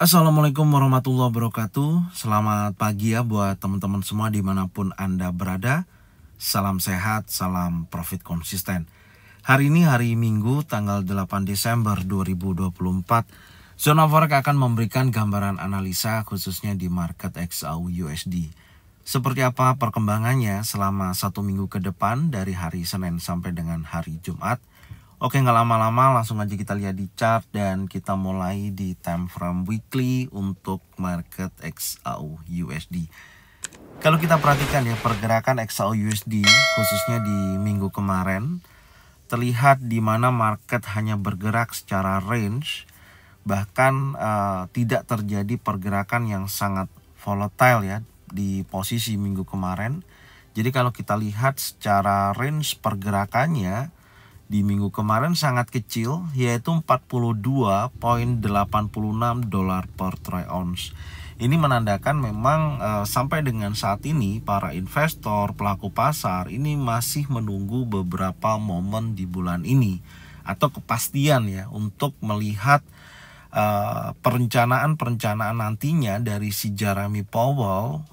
Assalamualaikum warahmatullahi wabarakatuh. Selamat pagi ya buat teman-teman semua dimanapun Anda berada. Salam sehat, salam profit konsisten. Hari ini hari Minggu tanggal 8 Desember 2024. Zona Forex akan memberikan gambaran analisa khususnya di market XAU USD. Seperti apa perkembangannya selama satu minggu ke depan dari hari Senin sampai dengan hari Jumat. Oke, nggak lama-lama langsung aja kita lihat di chart dan kita mulai di time frame weekly untuk market XAU USD. Kalau kita perhatikan ya pergerakan XAU USD khususnya di minggu kemarin terlihat di mana market hanya bergerak secara range, bahkan tidak terjadi pergerakan yang sangat volatile ya di posisi minggu kemarin. Jadi kalau kita lihat secara range pergerakannya di minggu kemarin sangat kecil, yaitu 42.86 dolar per troy ounce. Ini menandakan memang sampai dengan saat ini para investor, pelaku pasar ini masih menunggu beberapa momen di bulan ini atau kepastian ya untuk melihat perencanaan nantinya dari si Jeremy Powell,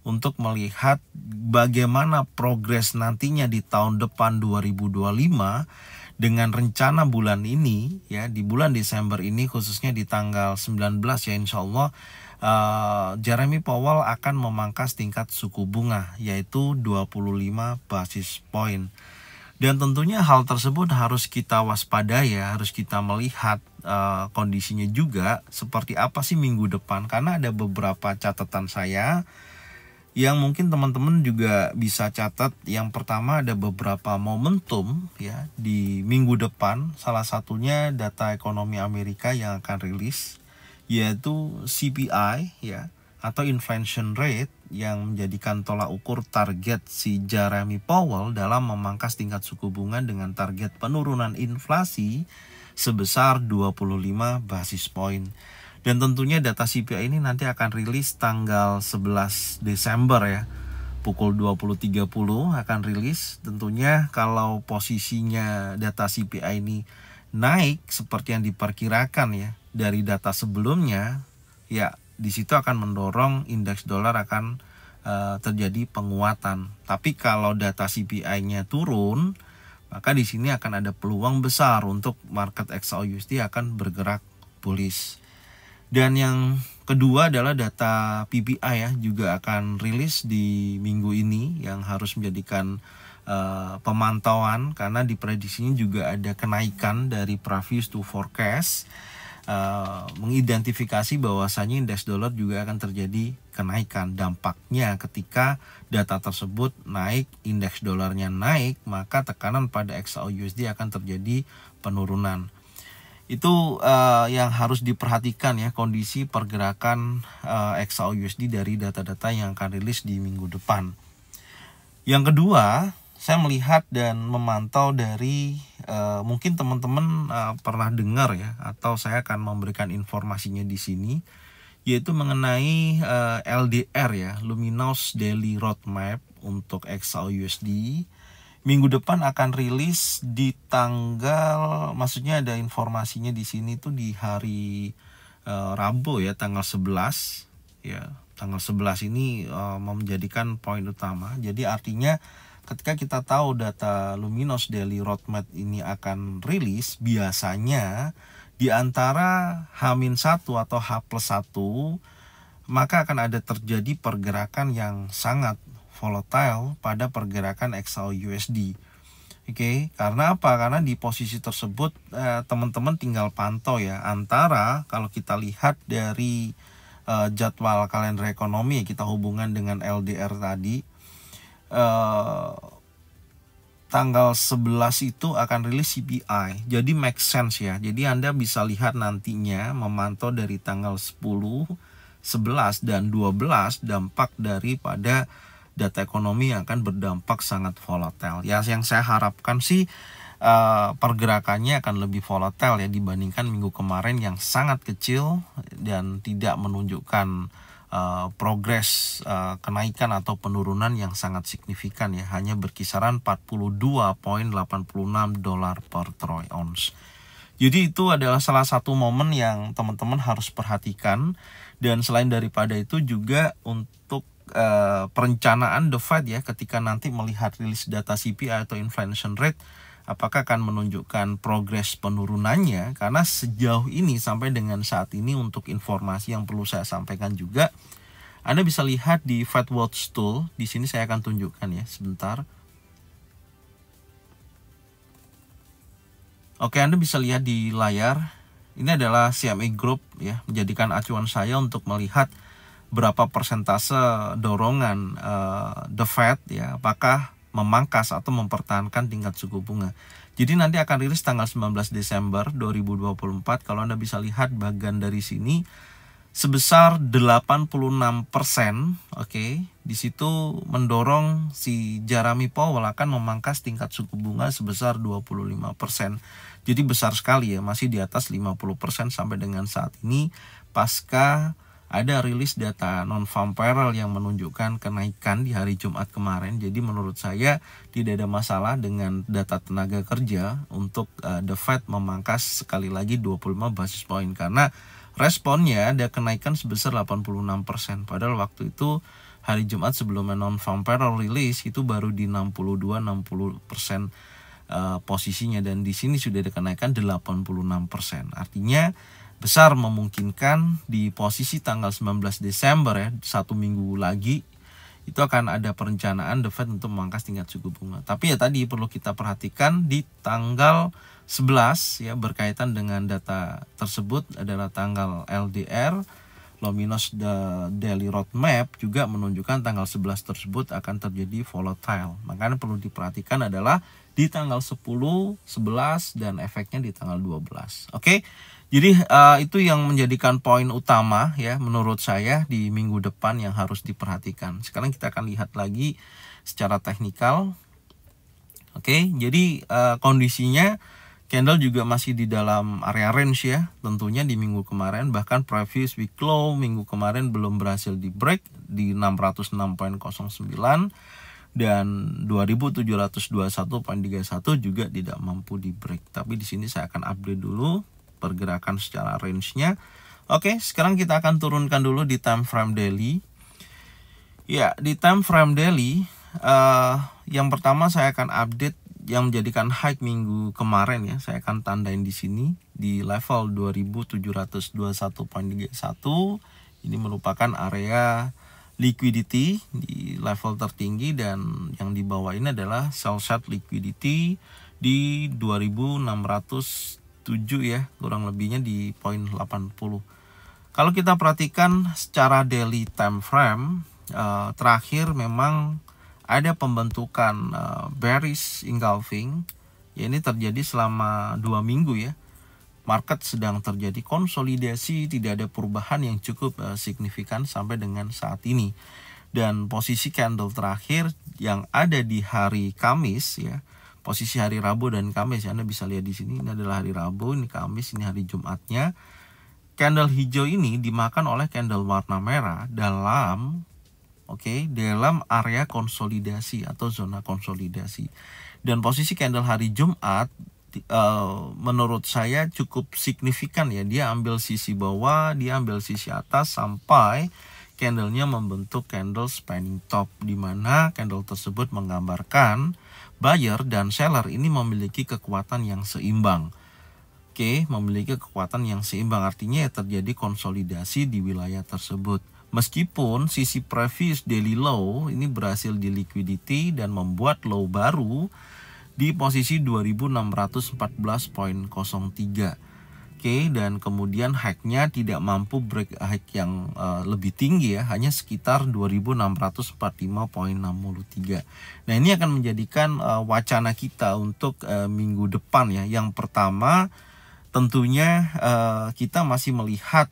untuk melihat bagaimana progres nantinya di tahun depan 2025 dengan rencana bulan ini ya, di bulan Desember ini khususnya di tanggal 19 ya, insya Allah Jeremy Powell akan memangkas tingkat suku bunga yaitu 25 basis point. Dan tentunya hal tersebut harus kita waspadai ya, harus kita melihat kondisinya juga seperti apa sih minggu depan, karena ada beberapa catatan saya yang mungkin teman-teman juga bisa catat. Yang pertama ada beberapa momentum ya di minggu depan, salah satunya data ekonomi Amerika yang akan rilis yaitu CPI ya atau inflation rate yang menjadikan tolak ukur target si Jeremy Powell dalam memangkas tingkat suku bunga dengan target penurunan inflasi sebesar 25 basis point. Dan tentunya data CPI ini nanti akan rilis tanggal 11 Desember ya. Pukul 20.30 akan rilis. Tentunya kalau posisinya data CPI ini naik seperti yang diperkirakan ya dari data sebelumnya, ya di situ akan mendorong indeks dolar akan terjadi penguatan. Tapi kalau data CPI-nya turun, maka di sini akan ada peluang besar untuk market XAU USD akan bergerak bullish. Dan yang kedua adalah data PPI ya, juga akan rilis di minggu ini yang harus menjadikan pemantauan karena diprediksinya juga ada kenaikan dari previous to forecast, mengidentifikasi bahwasanya indeks dolar juga akan terjadi kenaikan. Dampaknya ketika data tersebut naik, indeks dolarnya naik, maka tekanan pada XAU USD akan terjadi penurunan. Itu yang harus diperhatikan ya, kondisi pergerakan XAU USD dari data-data yang akan rilis di minggu depan. Yang kedua, saya melihat dan memantau dari mungkin teman-teman pernah dengar ya, atau saya akan memberikan informasinya di sini, yaitu mengenai LDR ya, Luminous Daily Roadmap untuk XAU USD. Minggu depan akan rilis di tanggal, maksudnya ada informasinya di sini tuh di hari Rabu ya, tanggal 11 ya. Tanggal 11 ini menjadikan poin utama. Jadi artinya ketika kita tahu data Luminous Daily Roadmap ini akan rilis, biasanya di antara H-1 atau H+1 maka akan ada terjadi pergerakan yang sangat volatile pada pergerakan XAU USD. Karena apa? Karena di posisi tersebut teman-teman tinggal pantau ya, antara kalau kita lihat dari jadwal kalender ekonomi, kita hubungan dengan LDR tadi, tanggal 11 itu akan rilis CPI. Jadi make sense ya. Jadi Anda bisa lihat nantinya memantau dari tanggal 10, 11 dan 12 dampak daripada data ekonomi yang akan berdampak sangat volatile. Ya, yang saya harapkan sih pergerakannya akan lebih volatile ya dibandingkan minggu kemarin yang sangat kecil dan tidak menunjukkan progres kenaikan atau penurunan yang sangat signifikan ya, hanya berkisaran 42.86 dolar per troy ounce. Jadi itu adalah salah satu momen yang teman-teman harus perhatikan. Dan selain daripada itu juga untuk perencanaan the Fed ya, ketika nanti melihat rilis data CPI atau inflation rate, apakah akan menunjukkan progres penurunannya. Karena sejauh ini sampai dengan saat ini, untuk informasi yang perlu saya sampaikan juga, Anda bisa lihat di Fed Watch Tool. Di sini saya akan tunjukkan ya, sebentar. Oke, Anda bisa lihat di layar. Ini adalah CME Group ya, menjadikan acuan saya untuk melihat berapa persentase dorongan the Fed ya, apakah memangkas atau mempertahankan tingkat suku bunga. Jadi nanti akan rilis tanggal 19 Desember 2024. Kalau Anda bisa lihat bagian dari sini sebesar 86%, oke. Di situ mendorong si Jeremy Powell akan memangkas tingkat suku bunga sebesar 25%. Jadi besar sekali ya, masih di atas 50% sampai dengan saat ini, pasca ada rilis data non-farm payroll yang menunjukkan kenaikan di hari Jumat kemarin. Jadi menurut saya tidak ada masalah dengan data tenaga kerja untuk the Fed memangkas sekali lagi 25 basis point, karena responnya ada kenaikan sebesar 86%. Padahal waktu itu hari Jumat sebelumnya non-farm payroll rilis itu baru di 62-60% posisinya, dan di sini sudah ada kenaikan 86%. Artinya besar memungkinkan di posisi tanggal 19 Desember ya, 1 minggu lagi, itu akan ada perencanaan the Fed untuk memangkas tingkat suku bunga. Tapi ya tadi perlu kita perhatikan di tanggal 11 ya, berkaitan dengan data tersebut adalah tanggal LDR, Luminous Daily Roadmap, juga menunjukkan tanggal 11 tersebut akan terjadi volatile. Makanya perlu diperhatikan adalah di tanggal 10, 11, dan efeknya di tanggal 12. Oke. Jadi itu yang menjadikan poin utama ya menurut saya di minggu depan yang harus diperhatikan. Sekarang kita akan lihat lagi secara teknikal. Oke, jadi kondisinya candle juga masih di dalam area range ya. Tentunya di minggu kemarin, bahkan previous week low minggu kemarin belum berhasil di break di 606.09 dan 2721.31 juga tidak mampu di break. Tapi di sini saya akan update dulu pergerakan secara range-nya. Oke, sekarang kita akan turunkan dulu di time frame daily. Ya, di time frame daily yang pertama saya akan update yang menjadikan high minggu kemarin ya. Saya akan tandain di sini di level 2721.31. Ini merupakan area liquidity di level tertinggi, dan yang di bawah ini adalah sell side liquidity di 2607 ya, kurang lebihnya di poin 80. Kalau kita perhatikan secara daily time frame, terakhir memang ada pembentukan bearish engulfing ya, ini terjadi selama 2 minggu ya. Market sedang terjadi konsolidasi, tidak ada perubahan yang cukup signifikan sampai dengan saat ini. Dan posisi candle terakhir yang ada di hari Kamis ya, posisi hari Rabu dan Kamis ya, Anda bisa lihat di sini. Ini adalah hari Rabu, ini Kamis, ini hari Jumatnya. Candle hijau ini dimakan oleh candle warna merah dalam dalam area konsolidasi atau zona konsolidasi. Dan posisi candle hari Jumat menurut saya cukup signifikan ya. Dia ambil sisi bawah, dia ambil sisi atas sampai candlenya membentuk candle spanning top, di mana candle tersebut menggambarkan buyer dan seller ini memiliki kekuatan yang seimbang. Memiliki kekuatan yang seimbang, artinya ya terjadi konsolidasi di wilayah tersebut. Meskipun sisi previous daily low ini berhasil di liquidity dan membuat low baru di posisi 2614.03. Dan kemudian high-nya tidak mampu break high yang lebih tinggi ya, hanya sekitar 2645.63. Nah, ini akan menjadikan wacana kita untuk minggu depan ya. Yang pertama tentunya kita masih melihat,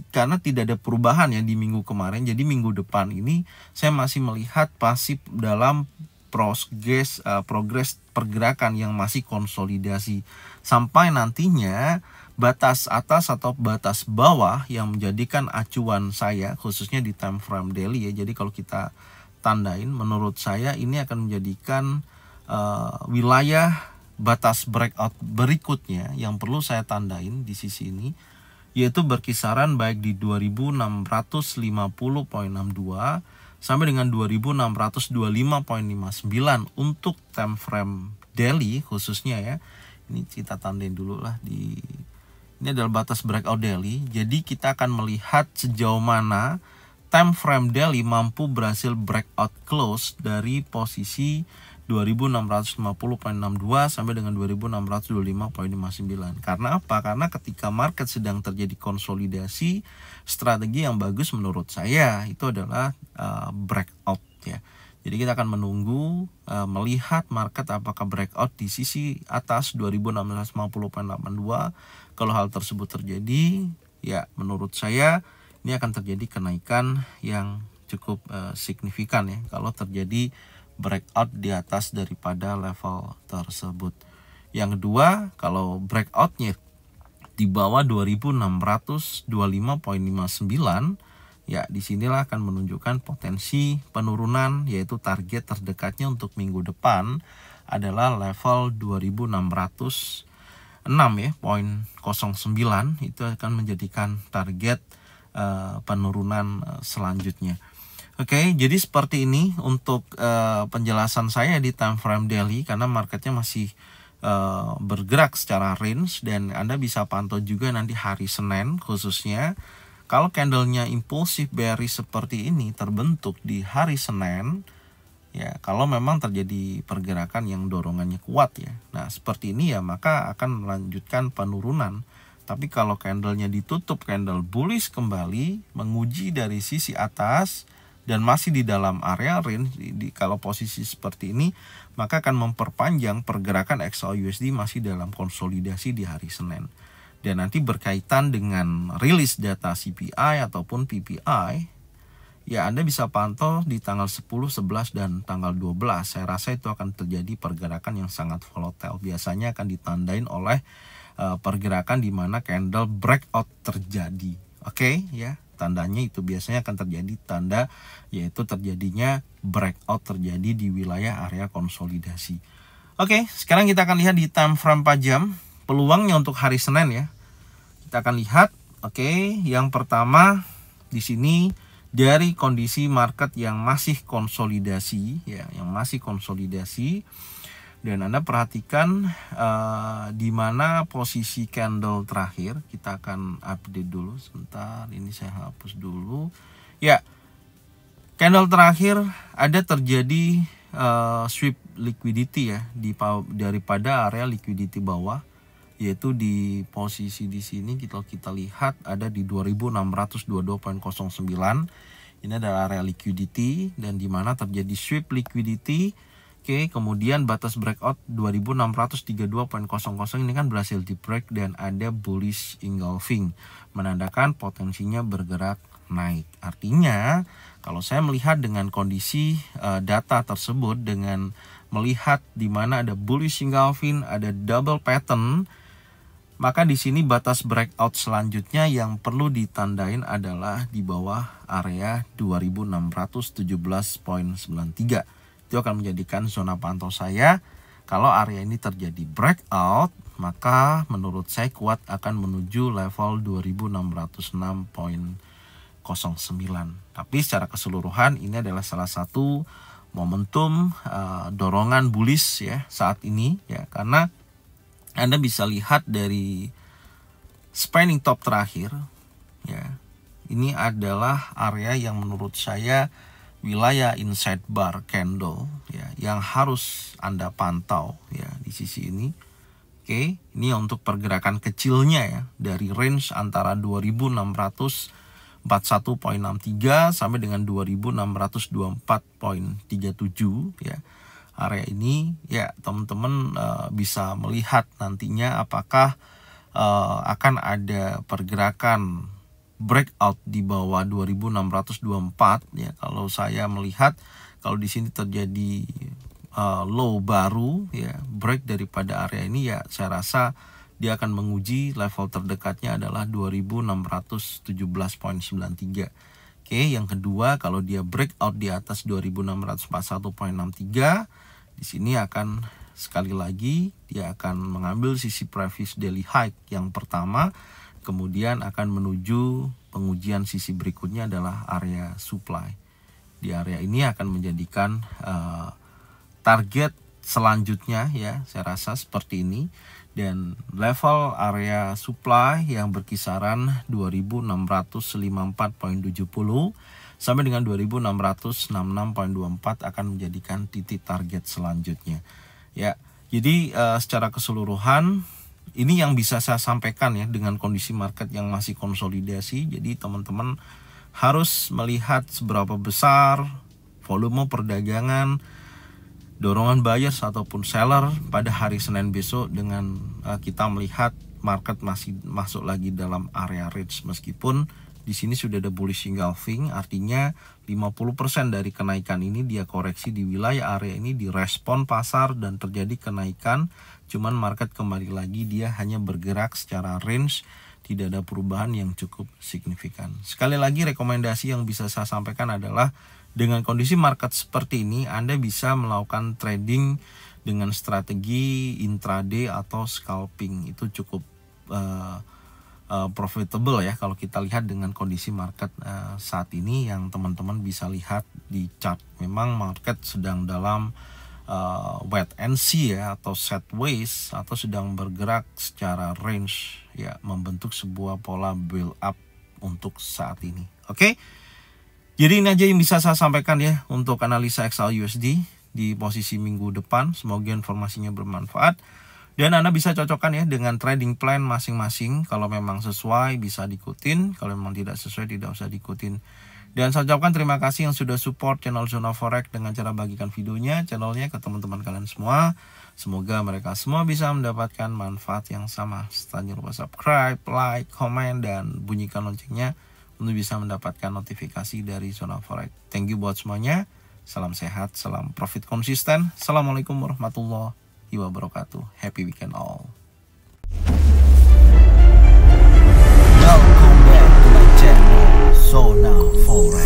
karena tidak ada perubahan ya di minggu kemarin, jadi minggu depan ini saya masih melihat pasif dalam progres pergerakan yang masih konsolidasi sampai nantinya batas atas atau batas bawah yang menjadikan acuan saya khususnya di time frame daily ya. Jadi kalau kita tandain, menurut saya ini akan menjadikan wilayah batas breakout berikutnya yang perlu saya tandain di sisi ini, yaitu berkisaran baik di 2650.62 sampai dengan 2625.59 untuk time frame daily khususnya ya. Ini kita tandain dulu lah ini adalah batas breakout daily. Jadi kita akan melihat sejauh mana time frame daily mampu berhasil breakout close dari posisi 2650.62 sampai dengan 2625.59. Karena apa? Karena ketika market sedang terjadi konsolidasi, strategi yang bagus menurut saya itu adalah breakout ya. Jadi kita akan menunggu melihat market apakah breakout di sisi atas 2650.82. Kalau hal tersebut terjadi, ya menurut saya ini akan terjadi kenaikan yang cukup signifikan ya kalau terjadi breakout di atas daripada level tersebut. Yang kedua, kalau breakoutnya di bawah 2625.59, ya disinilah akan menunjukkan potensi penurunan, yaitu target terdekatnya untuk minggu depan adalah level 2606 ya, 0.09. Itu akan menjadikan target penurunan selanjutnya. Oke, jadi seperti ini untuk penjelasan saya di time frame daily, karena marketnya masih bergerak secara range, dan Anda bisa pantau juga nanti hari Senin khususnya. Kalau candlenya impulsif bearish seperti ini terbentuk di hari Senin, ya kalau memang terjadi pergerakan yang dorongannya kuat ya, nah seperti ini ya maka akan melanjutkan penurunan. Tapi kalau candlenya ditutup candle bullish kembali, menguji dari sisi atas dan masih di dalam area range, kalau posisi seperti ini maka akan memperpanjang pergerakan XAUUSD masih dalam konsolidasi di hari Senin. Dan nanti berkaitan dengan rilis data CPI ataupun PPI, ya Anda bisa pantau di tanggal 10, 11, dan tanggal 12. Saya rasa itu akan terjadi pergerakan yang sangat volatile. Biasanya akan ditandain oleh pergerakan di mana candle breakout terjadi. Oke, ya. Tandanya itu biasanya akan terjadi tanda yaitu terjadinya breakout terjadi di wilayah area konsolidasi. Oke, sekarang kita akan lihat di time frame 4 jam peluangnya untuk hari Senin ya. Kita akan lihat, oke, yang pertama di sini dari kondisi market yang masih konsolidasi ya, yang masih konsolidasi, dan Anda perhatikan di mana posisi candle terakhir. Kita akan update dulu sebentar, ini saya hapus dulu ya. Candle terakhir ada terjadi sweep liquidity ya daripada area liquidity bawah, yaitu di posisi di sini kita lihat ada di 2622.09. Ini adalah area liquidity dan di mana terjadi sweep liquidity. Oke, kemudian batas breakout 2632.00 ini kan berhasil di break dan ada bullish engulfing, menandakan potensinya bergerak naik. Artinya kalau saya melihat dengan kondisi data tersebut, dengan melihat di mana ada bullish engulfing, ada double pattern, maka di sini batas breakout selanjutnya yang perlu ditandain adalah di bawah area 2617.93. Itu akan menjadikan zona pantau saya. Kalau area ini terjadi breakout, maka menurut saya kuat akan menuju level 2606.09. Tapi secara keseluruhan ini adalah salah satu momentum dorongan bullish ya saat ini ya, karena Anda bisa lihat dari spanning top terakhir ya. Ini adalah area yang menurut saya wilayah inside bar candle ya, yang harus Anda pantau ya di sisi ini. Oke, ini untuk pergerakan kecilnya ya, dari range antara 2641.63 sampai dengan 2624.37 ya. Area ini ya teman-teman bisa melihat nantinya apakah akan ada pergerakan breakout di bawah 2624 ya. Kalau saya melihat kalau di sini terjadi low baru ya, break daripada area ini ya, saya rasa dia akan menguji level terdekatnya adalah 2617.93. Oke, yang kedua kalau dia breakout di atas 2641.63, di sini akan sekali lagi dia akan mengambil sisi previous daily high yang pertama, kemudian akan menuju pengujian sisi berikutnya adalah area supply. Di area ini akan menjadikan target selanjutnya ya, saya rasa seperti ini, dan level area supply yang berkisaran 2654.70 sampai dengan 2666.24 akan menjadikan titik target selanjutnya ya. Jadi secara keseluruhan ini yang bisa saya sampaikan ya dengan kondisi market yang masih konsolidasi. Jadi teman-teman harus melihat seberapa besar volume perdagangan, dorongan buyers ataupun seller pada hari Senin besok dengan kita melihat market masih masuk lagi dalam area range, meskipun di sini sudah ada bullish engulfing, artinya 50% dari kenaikan ini dia koreksi di wilayah area ini, direspon pasar dan terjadi kenaikan. Cuman market kembali lagi dia hanya bergerak secara range, tidak ada perubahan yang cukup signifikan. Sekali lagi rekomendasi yang bisa saya sampaikan adalah dengan kondisi market seperti ini, Anda bisa melakukan trading dengan strategi intraday atau scalping. Itu cukup profitable ya kalau kita lihat dengan kondisi market saat ini yang teman-teman bisa lihat di chart. Memang market sedang dalam wait and see ya, atau sideways, atau sedang bergerak secara range ya, membentuk sebuah pola build up untuk saat ini. Oke. Jadi ini aja yang bisa saya sampaikan ya untuk analisa XAUUSD di posisi minggu depan. Semoga informasinya bermanfaat dan Anda bisa cocokkan ya dengan trading plan masing-masing. Kalau memang sesuai bisa diikutin, kalau memang tidak sesuai tidak usah diikutin. Dan saya ucapkan terima kasih yang sudah support channel Zona Forex dengan cara bagikan channelnya ke teman-teman kalian semua. Semoga mereka semua bisa mendapatkan manfaat yang sama. Jangan lupa subscribe, like, komen, dan bunyikan loncengnya untuk bisa mendapatkan notifikasi dari Zona Forex. Thank you buat semuanya. Salam sehat, salam profit konsisten. Assalamualaikum warahmatullahi wabarakatuh. Happy weekend all. Welcome back to my channel Zona Forex.